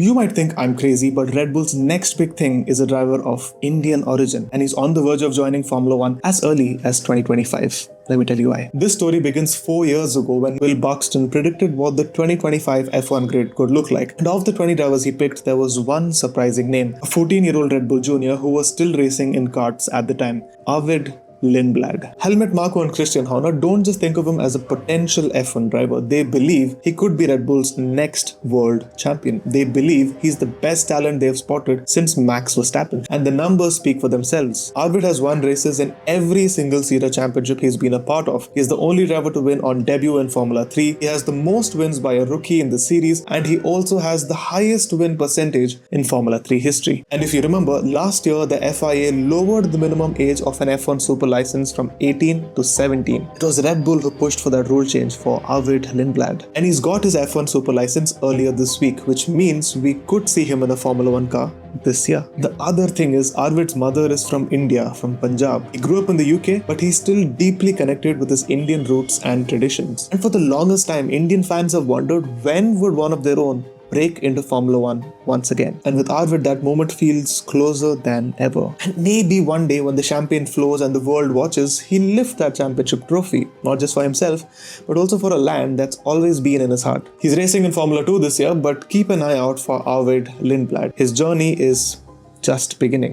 You might think I'm crazy, but Red Bull's next big thing is a driver of Indian origin, and he's on the verge of joining Formula One as early as 2025. Let me tell you why. This story begins 4 years ago when Will Buxton predicted what the 2025 F1 grid could look like. And of the 20 drivers he picked, there was one surprising name, a 14-year-old Red Bull junior who was still racing in karts at the time, Arvid Lindblad. Helmut Marko and Christian Horner don't just think of him as a potential F1 driver, they believe he could be Red Bull's next world champion. They believe he's the best talent they've spotted since Max Verstappen. And the numbers speak for themselves. Arvid has won races in every single SERA championship he's been a part of. He's the only driver to win on debut in Formula 3. He has the most wins by a rookie in the series, and he also has the highest win percentage in Formula 3 history. And if you remember, last year the FIA lowered the minimum age of an F1 super license from 18 to 17. It was Red Bull who pushed for that rule change for Arvid Lindblad. And he's got his F1 super license earlier this week, which means we could see him in a Formula 1 car this year. The other thing is Arvid's mother is from India, from Punjab. He grew up in the UK, but he's still deeply connected with his Indian roots and traditions. And for the longest time, Indian fans have wondered when would one of their own break into Formula 1 once again. And with Arvid, that moment feels closer than ever. And maybe one day when the champagne flows and the world watches, he'll lift that championship trophy, not just for himself, but also for a land that's always been in his heart. He's racing in Formula 2 this year, but keep an eye out for Arvid Lindblad. His journey is just beginning.